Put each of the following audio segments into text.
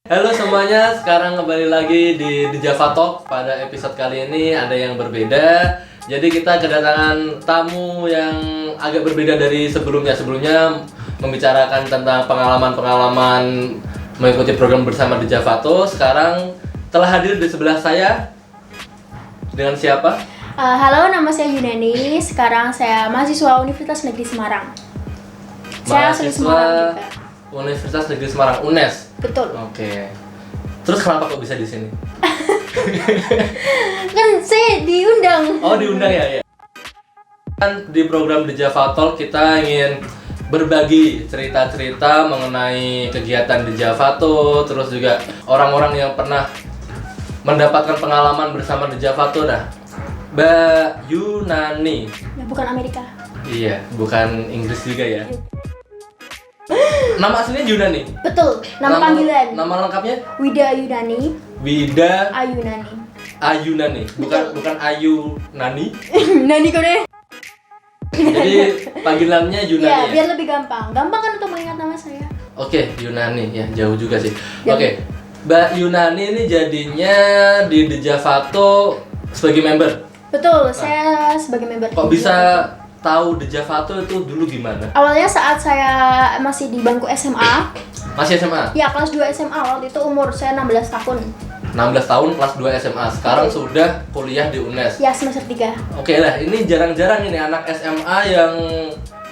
Halo semuanya, sekarang kembali lagi di The Java Talk. Pada episode kali ini ada yang berbeda. Jadi kita kedatangan tamu yang agak berbeda dari sebelumnya. Sebelumnya membicarakan tentang pengalaman-pengalaman mengikuti program bersama The Java Talk. Sekarang telah hadir di sebelah saya. Dengan siapa? Halo, nama saya Yunani. Sekarang saya mahasiswa Universitas Negeri Semarang. Saya asli Semarang juga. Universitas Negeri Semarang, UNES. Betul. Oke. Terus kenapa kok bisa di sini? Kan saya diundang. Oh, diundang ya. Kan di program The Java Talk kita ingin berbagi cerita-cerita mengenai kegiatan The Java Talk, terus juga orang-orang yang pernah mendapatkan pengalaman bersama The Java Talk dah. Mbak Yunani. Ya, bukan Amerika. Iya, bukan Inggris juga ya. Nama aslinya Yunani? Betul, nama panggilan. Nama lengkapnya? Wida Yunani. Wida Ayunani. Ayunani, bukan Ayu Nani. Nani kau deh. Jadi panggilannya Yunani Ya, ya? biar lebih gampang. Gampang kan untuk mengingat nama saya. Oke, Yunani ya, jauh juga sih. Jauh. Oke, Mbak Yunani ini jadinya di The Java Talk sebagai member. Betul, saya sebagai member. Kok bisa tahu The Java Talk itu dulu gimana? Awalnya saat saya masih di bangku SMA. Masih SMA? Ya, kelas 2 SMA. Waktu itu umur saya 16 tahun. 16 tahun kelas 2 SMA. Sekarang sudah kuliah di UNES. Ya, semester 3. Oke lah, ini jarang-jarang ini anak SMA yang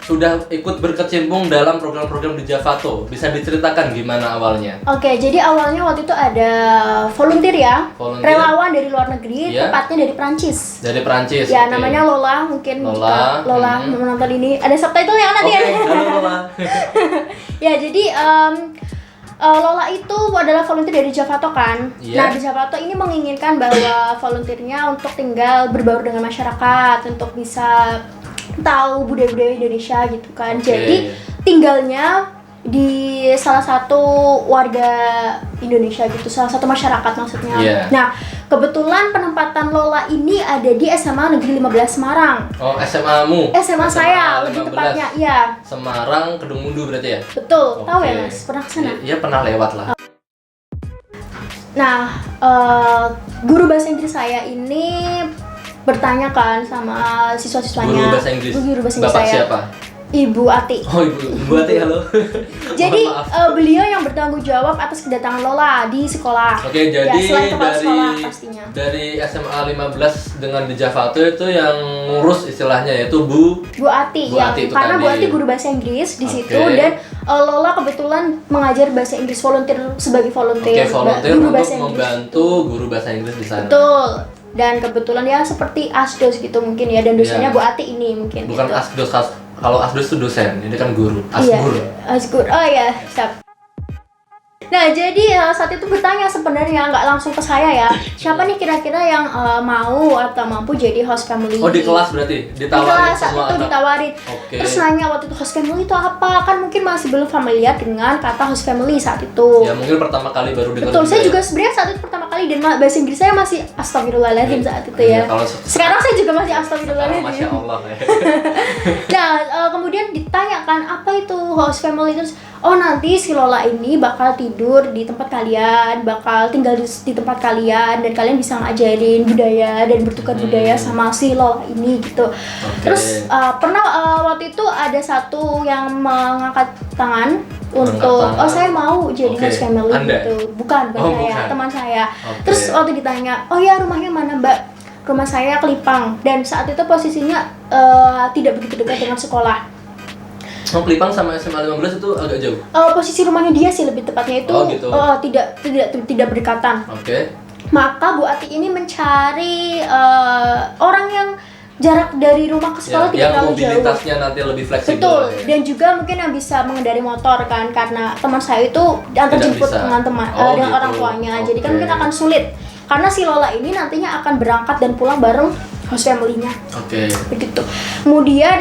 sudah ikut berkecimpung dalam program-program di Java Talk. Bisa diceritakan gimana awalnya? Oke, jadi awalnya waktu itu ada volunteer ya, Volunteer. relawan dari luar negeri, Iya. tepatnya dari Prancis. Dari Perancis. Ya, oke. namanya Lola, mungkin Lola, jika Lola menonton ini. Ada subtitle ya nanti Oke, ya. halo Lola. Ya, jadi Lola itu adalah volunteer dari Java Talk kan. Iya. Nah, di Java Talk ini menginginkan bahwa volunteernya untuk tinggal berbaur dengan masyarakat, untuk bisa tahu budaya-budaya Indonesia gitu kan. Oke. Jadi tinggalnya di salah satu warga Indonesia gitu, salah satu masyarakat maksudnya. Iya. Nah, kebetulan penempatan Lola ini ada di SMA Negeri 15 Semarang. Oh, SMA-mu? SMA saya lebih 15. tepatnya, iya. Semarang, Kedung Mundu berarti ya? Betul, tahu Oke. ya Mas? Pernah kesana? Iya, pernah lewat lah. Nah, guru bahasa Inggris saya ini bertanya kan sama siswa-siswanya. Guru bahasa Inggris? Guru bahasa Inggris Bapak saya. siapa? Ibu Ati. Oh, Ibu Ati, halo. Jadi Mohon maaf. beliau yang bertanggung jawab atas kedatangan Lola di sekolah. Oke, jadi ya, selain kepala dari sekolah pastinya. dari SMA 15 dengan di Java Talk itu yang ngurus istilahnya yaitu Bu Ati, Bu yang Ati itu karena Bu tadi. Ati guru bahasa Inggris di situ, Oke. dan Lola kebetulan mengajar bahasa Inggris volunteer sebagai Oke, volunteer, volunteer guru untuk bahasa Inggris. membantu guru bahasa Inggris di sana. Betul. Dan kebetulan ya seperti asdos gitu mungkin ya, dan dosennya Iya. Bu Ati ini mungkin. Bukan gitu. asdos, kalau asdos itu dosen, ini kan guru. Iya, Asgur. Asgur. Oh ya, siap. Nah, jadi saat itu bertanya sebenarnya nggak langsung ke saya ya. Siapa nih kira-kira yang mau atau mampu jadi host family? Oh, di kelas berarti Di ditawarin kelas saat semua itu anak. ditawarin. Oke. Terus nanya waktu itu host family itu apa? Kan mungkin masih belum familiar dengan kata host family saat itu. Ya, mungkin pertama kali baru dengar. Betul, saya ya. juga sebenarnya saat itu pertama kali, dan bahasa Inggris saya masih astagfirullahaladzim saat itu ya. Iya, kalau Sekarang saya juga masih Masya astagfirullahaladzim. Allah ya. Nah, kemudian ditanyakan apa itu host family, terus oh nanti si Lola ini bakal tidur di tempat kalian, bakal tinggal di tempat kalian, dan kalian bisa ngajarin budaya dan bertukar budaya sama si Lola ini gitu. Terus pernah waktu itu ada satu yang mengangkat tangan untuk tangan. saya mau jadi Oke. host family Anda? gitu. Bukan Oh, saya, bukan. teman saya. Oke. Terus waktu ditanya, "Oh ya, rumahnya mana, Mbak?" Rumah saya Kelipang, dan saat itu posisinya tidak begitu dekat dengan sekolah. Oh, Kelipang sama SMA 15 itu agak jauh. Posisi rumahnya dia sih lebih tepatnya itu Oh, gitu. tidak berdekatan. Oke. Maka Bu Ati ini mencari orang yang jarak dari rumah ke sekolah tidak yang terlalu jauh. mobilitasnya nanti lebih fleksibel. Betul, ya. dan juga mungkin yang bisa mengendarai motor kan, karena teman saya itu diantar Tidak jemput bisa. dengan teman Oh, dengan gitu. orang tuanya. Jadi kan Oke. mungkin akan sulit. Karena si Lola ini nantinya akan berangkat dan pulang bareng host family-nya. Oke. Begitu. Kemudian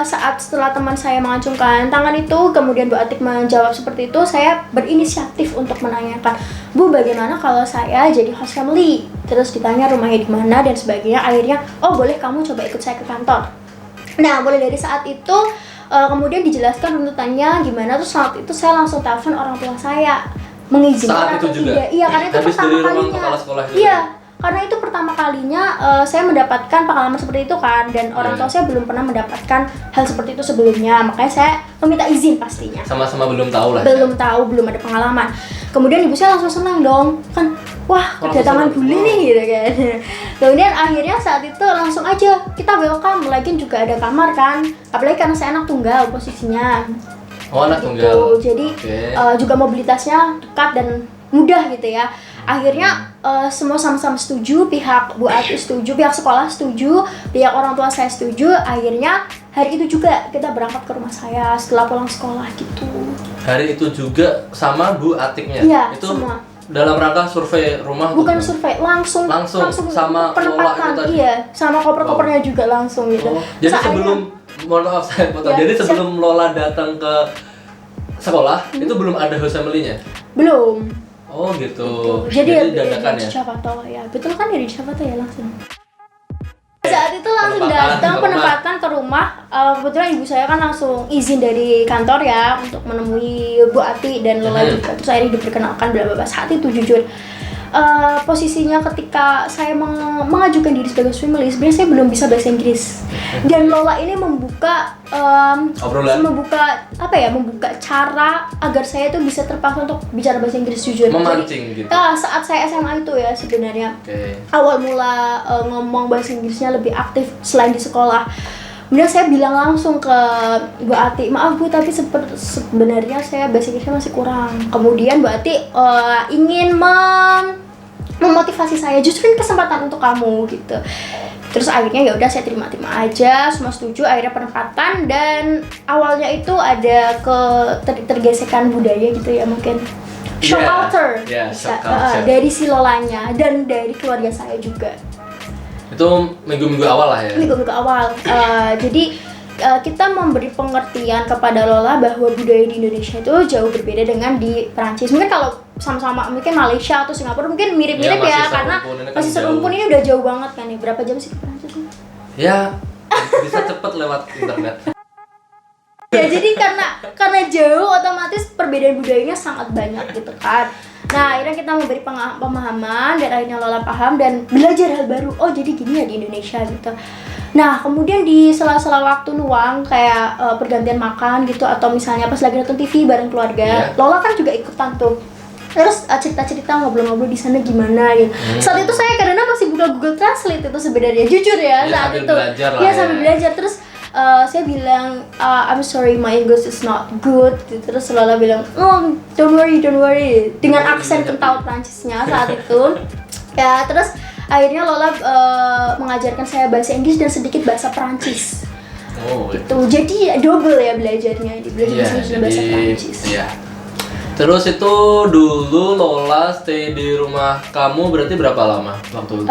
saat setelah teman saya mengacungkan tangan itu, kemudian Bu Atik menjawab seperti itu, saya berinisiatif untuk menanyakan, "Bu, bagaimana kalau saya jadi host family?" Terus ditanya rumahnya di mana dan sebagainya. Akhirnya, "Oh, boleh, kamu coba ikut saya ke kantor." Nah, mulai dari saat itu kemudian dijelaskan tuntutannya gimana. Terus saat itu saya langsung telepon orang tua saya. mengizinkan Saat itu atau juga? tidak. Iya, karena itu Habis pertama dari ruang kalinya. kepala sekolah itu Iya, ya? karena itu pertama kalinya saya mendapatkan pengalaman seperti itu kan, dan orang Iya. tua saya belum pernah mendapatkan hal seperti itu sebelumnya, makanya saya meminta izin pastinya. Sama-sama belum tahu lah. Belum tahu, belum ada pengalaman. Kemudian ibu saya langsung senang dong, kan wah Oh, kedatangan langsung bule senang. nih gitu kan. Kemudian akhirnya saat itu langsung aja kita welcome, lagian juga ada kamar kan, apalagi karena saya anak tunggal posisinya. Oh, anak Gitu. tunggal. Jadi Oke. juga mobilitasnya dekat dan mudah gitu ya. Akhirnya semua sama-sama setuju, pihak Bu Ati setuju, pihak sekolah setuju, pihak orang tua saya setuju. Akhirnya hari itu juga kita berangkat ke rumah saya setelah pulang sekolah gitu. Hari itu juga sama Bu Atiknya. Iya, Itu semua. dalam rangka survei rumah tuh, Bukan Bu? survei, langsung sama penempatan. Lola itu tadi? Iya, sama koper-kopernya juga langsung gitu. Oh, jadi Soalnya- sebelum, mohon maaf saya potong. Ya, Jadi sebelum Lola datang ke sekolah, itu belum ada host family-nya? belum. Oh gitu. Jadi dadakan dari ya? Javato ya. Betul kan dari Javato ya langsung. Saat itu langsung Penempatan datang ke rumah. penempatan ke rumah. Kebetulan ibu saya kan langsung izin dari kantor ya untuk menemui Bu Ati dan Lola juga. Terus akhirnya diperkenalkan bla bla bla. Saat itu jujur posisinya ketika saya mengajukan diri sebagai family, sebenarnya saya belum bisa bahasa Inggris. Dan Lola ini membuka Obrolan? membuka cara agar saya tuh bisa terpaksa untuk bicara bahasa Inggris jujur. Memancing Jadi, gitu. saat saya SMA itu ya sebenarnya Oke. awal mula ngomong bahasa Inggrisnya lebih aktif selain di sekolah. Kemudian saya bilang langsung ke Bu Ati, maaf Bu, tapi sebenarnya saya bahasa Inggrisnya masih kurang. Kemudian Bu Ati ingin memotivasi saya, justru ini kesempatan untuk kamu gitu. Terus akhirnya ya udah saya terima-terima aja, semua setuju. Akhirnya penempatan, dan awalnya itu ada tergesekan budaya gitu ya mungkin. Shock Yeah, culture, yeah, bisa. shock culture. Dari si Lolanya dan dari keluarga saya juga. Itu minggu-minggu awal lah ya? Minggu-minggu awal. Jadi kita memberi pengertian kepada Lola bahwa budaya di Indonesia itu jauh berbeda dengan di Perancis. Mungkin kalau sama-sama mungkin Malaysia atau Singapura mungkin mirip-mirip Ya, masih ya, karena serumpun, ini kan masih jauh. serumpun, ini udah jauh banget kan nih. Berapa jam sih ke Perancis? Ya, bisa cepet lewat internet. Ya jadi karena jauh, otomatis perbedaan budayanya sangat banyak gitu kan. Nah akhirnya kita memberi pemahaman, dan akhirnya Lola paham dan belajar hal baru. Oh jadi gini ya di Indonesia gitu. Nah kemudian di sela-sela waktu luang kayak pergantian makan gitu, atau misalnya pas lagi nonton TV bareng keluarga, Lola kan juga ikutan tuh. Terus cerita-cerita, ngobrol-ngobrol di sana gimana gitu. Saat itu saya karena masih buka Google Translate itu sebenarnya, jujur ya, Ya, saat sambil itu. belajar lah Ya ya. sambil belajar. Terus saya bilang, I'm sorry my English is not good. Terus Lola bilang, oh don't worry. Dengan aksen kental Prancisnya saat itu. Ya terus akhirnya Lola mengajarkan saya bahasa Inggris dan sedikit bahasa Prancis. Oh, Tuh jadi double ya belajarnya, belajar iya, bahasa Inggris dan bahasa Prancis. iya. Terus itu dulu Lola stay di rumah kamu berarti berapa lama waktu itu?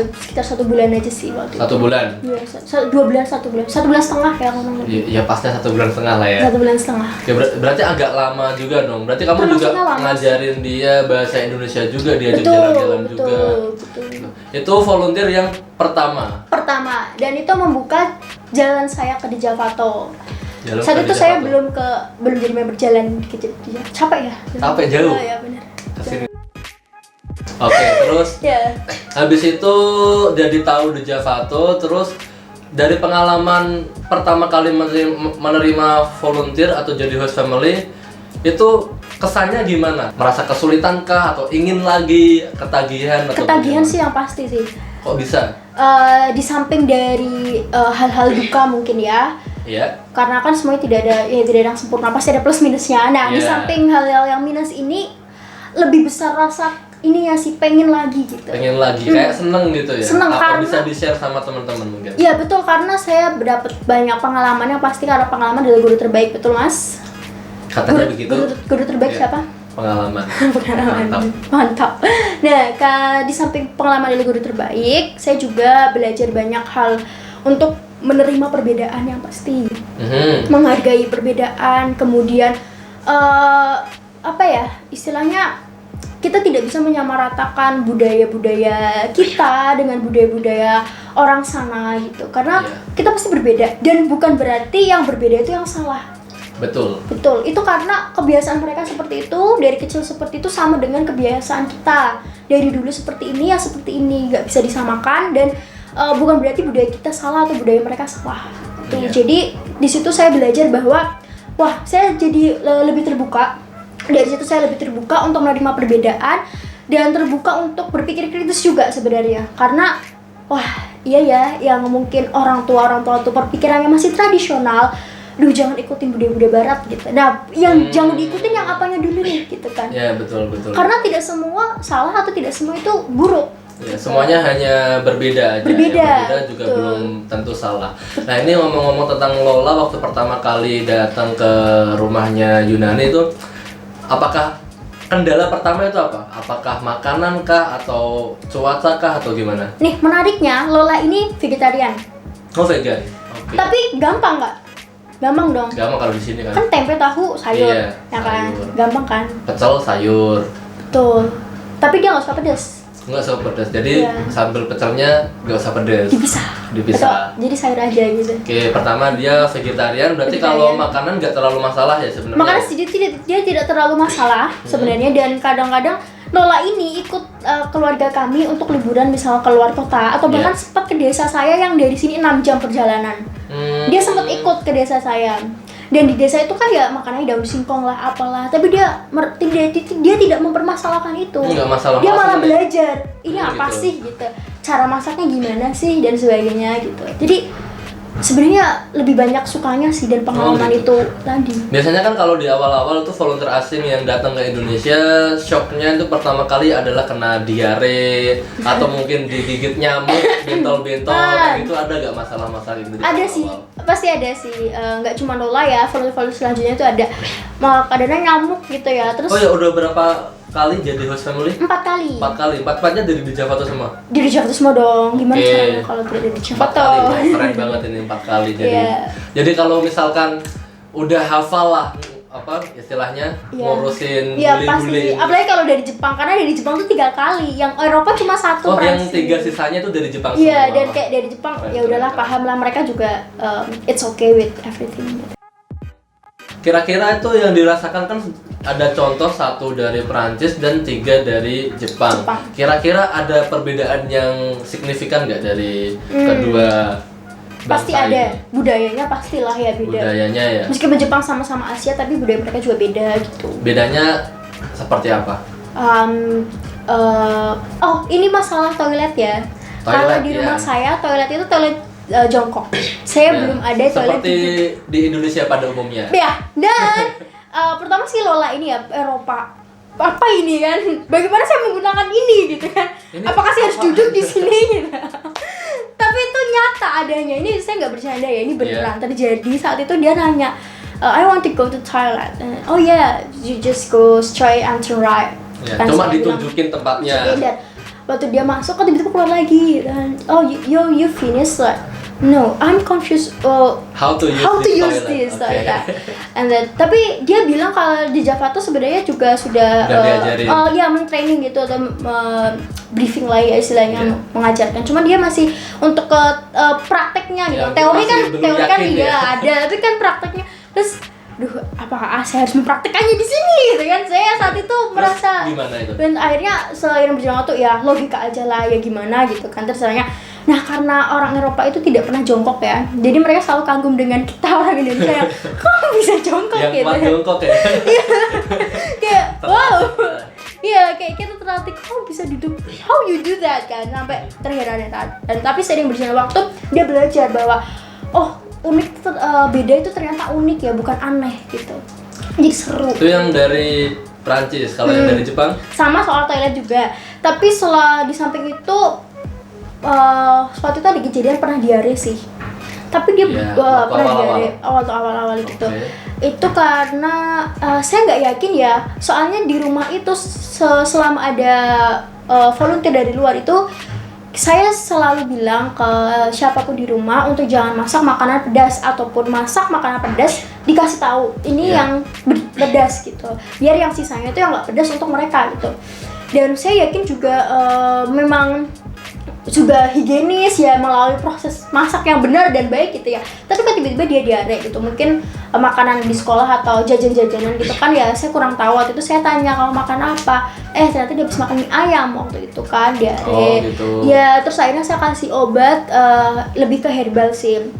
Sekitar 1 bulan aja sih waktu itu. 1 bulan? Iya, 2 bulan, 1 bulan. 1 bulan setengah ya ngomongnya. Ya pasnya 1 bulan setengah lah ya. 1 bulan setengah. Ya berarti agak lama juga dong. Berarti kamu juga Termasuknya lama ngajarin dia bahasa Indonesia juga, diajak Betul, jalan-jalan juga. betul. Itu volunteer yang pertama. Pertama, dan itu membuka jalan saya ke di Javato. Jalan Saat ke itu di saya Javato. belum jadi member jalan ke capek ya. Capek jauh? Oh, ya benar. Kesini. Oke, terus Ya. habis itu jadi tahu di Javato, terus dari pengalaman pertama kali menerima volunteer atau jadi host family, itu kesannya gimana? Merasa kesulitan kah atau ingin lagi, ketagihan atau Ketagihan bagaimana? sih yang pasti sih. Kok bisa? Di samping dari hal-hal duka mungkin ya, Ya. karena kan semuanya tidak ada yang sempurna, pasti ada plus minusnya. Nah di Yeah. samping hal-hal yang minus ini, lebih besar rasa ini ya sih, pengen lagi gitu. Pengen lagi, kayak seneng gitu ya? Seneng Apa karena- bisa di-share sama teman-teman mungkin? Iya betul, karena saya dapat banyak pengalaman yang pasti, karena pengalaman adalah guru terbaik, betul mas? Katanya begitu? Guru terbaik Iya. siapa? Pengalaman. Pengalaman. Mantap. Mantap. Nah, di samping pengalaman dari guru terbaik, saya juga belajar banyak hal untuk menerima perbedaan yang pasti, menghargai perbedaan, kemudian apa ya istilahnya, kita tidak bisa menyamaratakan budaya-budaya kita dengan budaya-budaya orang sana gitu, karena Iya. kita pasti berbeda, dan bukan berarti yang berbeda itu yang salah. Betul. Betul, itu karena kebiasaan mereka seperti itu, dari kecil seperti itu sama dengan kebiasaan kita. Dari dulu seperti ini ya seperti ini, nggak bisa disamakan dan bukan berarti budaya kita salah atau budaya mereka salah. Tuh, Iya. jadi di situ saya belajar bahwa wah, saya jadi lebih terbuka. Dari situ saya lebih terbuka untuk menerima perbedaan dan terbuka untuk berpikir kritis juga sebenarnya. Karena wah, iya ya, yang mungkin orang tua tuh perpikirannya masih tradisional. Duh, jangan ikutin budaya-budaya barat gitu. Nah, yang jangan diikutin yang apanya dulu nih gitu kan. Ya, betul. Karena tidak semua salah atau tidak semua itu buruk. Ya, semuanya hanya berbeda aja. Berbeda, Yang berbeda juga betul. belum tentu salah. Nah, ini ngomong-ngomong tentang Lola, waktu pertama kali datang ke rumahnya Yunani itu, apakah kendala pertama itu apa? Apakah makanan kah atau cuaca kah atau gimana? Nih, menariknya Lola ini vegetarian. Oh, vegan. Oke. Tapi gampang nggak? Gampang dong. Gampang kalau di sini kan. Kan tempe, tahu, sayur, Iya, ya kan? sayur. Gampang kan? Pecel sayur. Betul. Tapi dia nggak suka pedas. Nggak usah pedas. Jadi Iya. sambal pecelnya nggak usah pedas. Dipisah. Betul. Jadi sayur aja gitu. Oke, pertama dia vegetarian, berarti kalau Vegetarian. makanan nggak terlalu masalah ya sebenarnya. Makanya dia tidak terlalu masalah sebenarnya, dan kadang-kadang Lola ini ikut keluarga kami untuk liburan misalnya keluar kota atau bahkan Iya. sempat ke desa saya yang dari sini 6 jam perjalanan. Dia sempat ikut ke desa saya. Dan di desa itu kan ya makanannya daun singkong lah, apalah. Tapi dia tidak mempermasalahkan itu. Nggak masalah. Dia malah malah seneng. belajar. Ini Hmm, apa gitu. sih gitu. Cara masaknya gimana sih dan sebagainya gitu. Jadi sebenarnya lebih banyak sukanya sih dan pengalaman gitu. itu tadi. Biasanya kan kalau di awal-awal tuh volunteer asing yang datang ke Indonesia, shocknya itu pertama kali adalah kena diare atau mungkin digigit nyamuk, bentol-bentol, kayak gitu. Ada gak masalah-masalah gitu? di Ada awal-awal? sih, pasti ada sih. Nggak cuma Lola ya, volunteer selanjutnya itu ada. Malah kadang nyamuk gitu ya. Terus Oh ya, udah berapa kali jadi host family? 4 kali. 4 kali, 4-4-nya dari di Java tuh semua? Di Jakarta semua dong. Gimana Oke. caranya kalau tidak di 4 Jakarta? kali, wah, keren banget ini 4 kali jadi. Iya. Jadi kalau misalkan udah hafal lah apa istilahnya Iya. ngurusin Iya pasti. bule-bule. Apalagi kalau dari Jepang, karena dari Jepang tuh 3 kali. Yang Eropa cuma 1. Oh, yang Prancis. 3 sisanya tuh dari Jepang Iya, semua. dan kayak dari Jepang Keren, ya udahlah, keren. paham lah, mereka juga it's okay with everything. Kira-kira itu yang dirasakan kan ada contoh 1 dari Prancis dan 3 dari Jepang. Jepang. Kira-kira ada perbedaan yang signifikan nggak dari kedua Pasti bangsa ada. ini? Budayanya pastilah ya beda. Budayanya ya. Meskipun Jepang sama-sama Asia, tapi budaya mereka juga beda gitu. Bedanya seperti apa? Oh, ini masalah toilet ya. Kalau Toilet, di ya. rumah saya toilet itu toilet jongkok. Saya Ya, belum ada toilet seperti jongkok. di Indonesia pada umumnya. Ya, dan pertama sih Lola ini ya Eropa. Apa ini kan? Bagaimana saya menggunakan ini gitu kan? Ini Apakah saya harus apa? duduk di sini gitu? Tapi itu nyata adanya. Ini saya nggak bercanda ya. Ini beneran terjadi. Saat itu dia nanya, I want to go to toilet. Oh yeah, you just go straight and to right. Ya, Kan cuma saya bilang, ditunjukin tempatnya. "Tunjukin," dan waktu dia masuk, kok tiba-tiba keluar lagi. Dan oh you finish like, no, I'm confused. Oh, How to use how to this use toilet. this Oke. toilet. And then, tapi dia bilang kalau di Java tuh sebenarnya juga sudah Udah diajarin. ya mentraining gitu atau briefing lah ya istilahnya, Iya. mengajarkan. Cuman dia masih untuk ke prakteknya gitu. Ya, teori masih kan belum yakin iya ya. ada, tapi kan prakteknya terus duh, apakah saya harus mempraktekannya di sini gitu kan? Saya saat itu merasa Gimana itu? dan akhirnya seiring berjalan waktu ya logika aja lah ya gimana gitu kan terserahnya. Nah karena orang Eropa itu tidak pernah jongkok ya, jadi mereka selalu kagum dengan kita orang Indonesia yang kok bisa jongkok Yang gitu. kuat jongkok ya. Kayak wow, iya kayak kita terlatih kok bisa duduk, how you do that kan, sampai terheran-heran. Dan tapi seiring berjalan waktu dia belajar bahwa oh unik beda itu ternyata unik ya, bukan aneh gitu. Jadi seru. Itu yang dari Prancis, kalau yang dari Jepang? Sama soal toilet juga. Tapi setelah di samping itu suatu itu ada kejadian pernah diare sih. Tapi dia Iya, waktu pernah awal-awal. diare awal-awal gitu. Oke. Itu karena saya nggak yakin ya. Soalnya di rumah itu selama ada volunteer dari luar itu saya selalu bilang ke siapapun di rumah untuk jangan masak makanan pedas ataupun masak makanan pedas dikasih tahu ini Iya. yang pedas gitu, biar yang sisanya itu yang nggak pedas untuk mereka gitu. Dan saya yakin juga memang sudah higienis ya, melalui proses masak yang benar dan baik gitu ya, tapi kok tiba-tiba dia diare gitu. Mungkin makanan di sekolah atau jajan-jajanan gitu kan ya, saya kurang tahu. Waktu itu saya tanya kalau makan apa, ternyata dia habis makan mie ayam waktu itu kan, diare. Oh gitu. Ya terus akhirnya saya kasih obat, lebih ke herbal sih,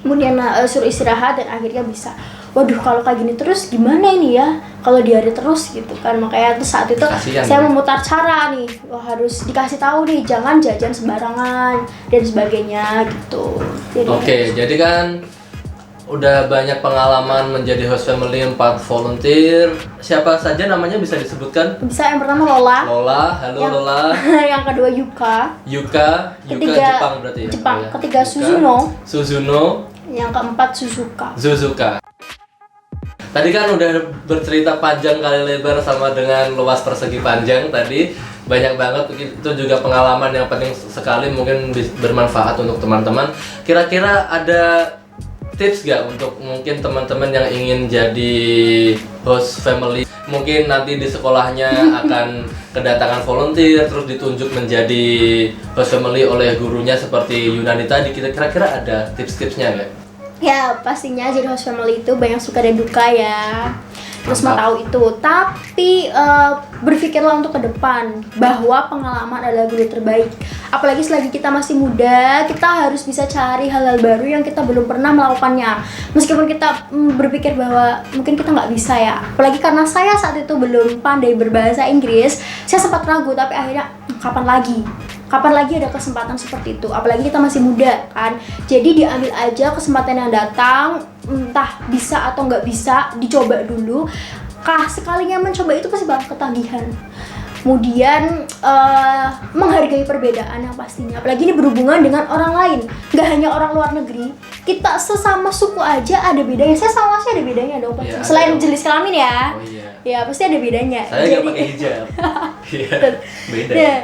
kemudian suruh istirahat dan akhirnya bisa. Waduh, kalau kayak gini terus gimana ini ya, kalau diare terus gitu kan. Makanya tuh saat itu Kasian, saya ya? memutar cara nih, harus dikasih tahu nih, jangan jajan sembarangan dan sebagainya gitu. Jadi, Oke, jadi kan udah banyak pengalaman menjadi host family 4 volunteer. Siapa saja namanya bisa disebutkan? bisa yang pertama Lola, Lola, halo Yang- Lola. yang kedua Yuka, Yuka Ketiga- Jepang berarti ya? Jepang. Oh ya. Ketiga Yuka, Suzuno. Suzuno, yang keempat Suzuka. Suzuka. Tadi kan udah bercerita panjang kali lebar sama dengan luas persegi panjang tadi. Banyak banget, itu juga pengalaman yang penting sekali, mungkin bermanfaat untuk teman-teman. Kira-kira ada tips gak untuk mungkin teman-teman yang ingin jadi host family? Mungkin nanti di sekolahnya akan kedatangan volunteer, terus ditunjuk menjadi host family oleh gurunya seperti Yunani tadi. Kira-kira ada tips-tipsnya gak? Ya pastinya jadi host family itu banyak suka dan duka ya, terus mau Mantap. tahu itu. Tapi berpikirlah untuk ke depan bahwa pengalaman adalah guru terbaik. Apalagi selagi kita masih muda, kita harus bisa cari hal-hal baru yang kita belum pernah melakukannya. Meskipun kita berpikir bahwa mungkin kita nggak bisa ya. Apalagi karena saya saat itu belum pandai berbahasa Inggris, saya sempat ragu. Tapi akhirnya kapan lagi? Kapan lagi ada kesempatan seperti itu? Apalagi kita masih muda kan. Jadi diambil aja kesempatan yang datang, entah bisa atau nggak bisa, dicoba dulu. Sekalinya mencoba itu pasti bakal ketagihan. Kemudian menghargai perbedaan yang pastinya. Apalagi ini berhubungan dengan orang lain, nggak hanya orang luar negeri. Kita sesama suku aja ada bedanya. Saya sama sih ada bedanya dong. Iya, Selain ada dong. jenis kelamin ya. Oh iya. Ya pasti ada bedanya. Saya nggak pakai hijab. Iya, beda. Ya,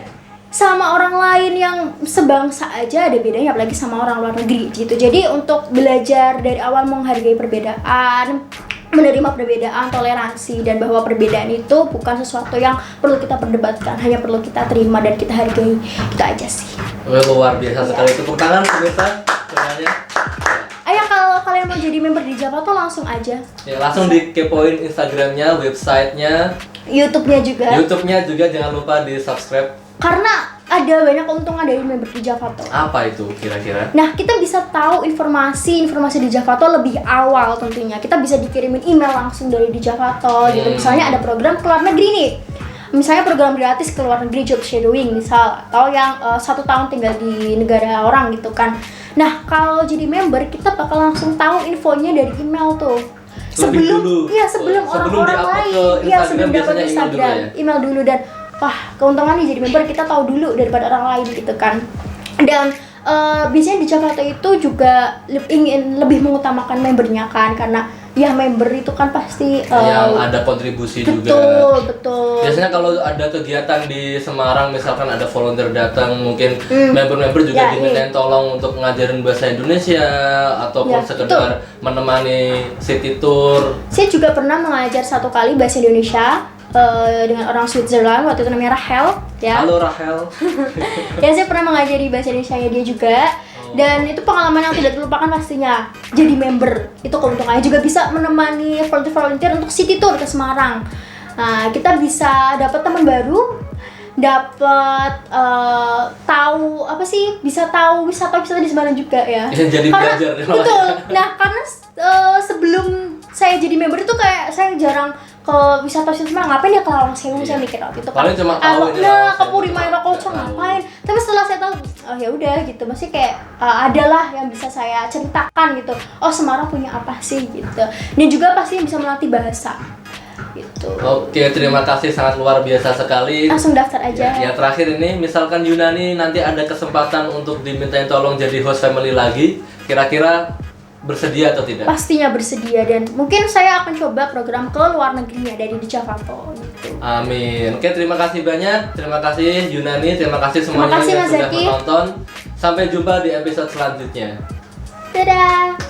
sama orang lain yang sebangsa aja ada bedanya, apalagi sama orang luar negeri gitu. Jadi untuk belajar dari awal menghargai perbedaan, menerima perbedaan, toleransi, dan bahwa perbedaan itu bukan sesuatu yang perlu kita perdebatkan, hanya perlu kita terima dan kita hargai. Itu aja sih. Wah, luar biasa sekali. Tepuk tangan pemirsa semuanya. Ayo kalau kalian mau jadi member di Java tuh langsung aja. Ya, langsung dikepoin Instagramnya, websitenya, YouTube-nya juga. YouTube-nya juga jangan lupa di subscribe. Karena ada banyak keuntungan dari member di Javato. Apa itu kira-kira? Nah, kita bisa tahu informasi di Javato lebih awal tentunya. Kita bisa dikirimin email langsung dari di Javato gitu. Misalnya ada program ke luar negeri nih. Misalnya program gratis ke luar negeri, job shadowing misal, atau yang 1 tahun tinggal di negara orang gitu kan. Nah, kalau jadi member kita bakal langsung tahu infonya dari email tuh. Lebih dulu. Iya, sebelum Sebelum orang-orang di-upload lain. ke Iya, Instagram, sebelum dapat biasanya email dulu Instagram, ya? email dulu. Dan wah, keuntungannya jadi member kita tahu dulu daripada orang lain gitu kan. Dan biasanya di Jakarta itu juga ingin lebih mengutamakan membernya kan, karena ya member itu kan pasti Yang ada kontribusi juga. betul. Biasanya kalau ada kegiatan di Semarang, misalkan ada volunteer datang, mungkin member-member juga Ya, dimintain tolong untuk ngajarin bahasa Indonesia ataupun Ya, sekedar menemani city tour. Saya juga pernah mengajar 1 kali bahasa Indonesia dengan orang Switzerland, waktu itu namanya Rahel ya. Halo Rahel. Ya, saya pernah mengajari bahasa Indonesia dia juga. Dan itu pengalaman yang tidak terlupakan pastinya. Jadi member, itu keuntungannya juga bisa menemani volunteer untuk city tour ke Semarang. Nah, kita bisa dapat teman baru, dapat tahu apa sih, bisa tahu wisata-wisata di Semarang juga ya. Jadi Karena- belajar. betul. Nah, karena sebelum saya jadi member itu kayak saya jarang ke wisata-wisata Semarang. Ngapain ya ke Lawang Sewu, saya mikir waktu itu kan. Paling cuma tahu ini Nah, Lawang ke Sewu, Puri Mairokolco nggak tahu. ngapain? Tapi setelah saya tahu, oh ya udah gitu. Masih kayak adalah yang bisa saya ceritakan gitu. Oh, Semarang punya apa sih gitu. Dan juga pasti bisa melatih bahasa gitu. Oke, terima kasih, sangat luar biasa sekali. Langsung daftar aja. Ya, terakhir ini, misalkan Yunani nanti ada kesempatan untuk dimintain tolong jadi host family lagi, kira-kira bersedia atau tidak? Pastinya bersedia, dan mungkin saya akan coba program ke luar negerinya dari di Javato gitu. Amin. Oke, terima kasih banyak. Terima kasih Yunani, terima kasih semuanya kasih, yang Mas sudah Zaki. menonton. Sampai jumpa di episode selanjutnya. Dadah.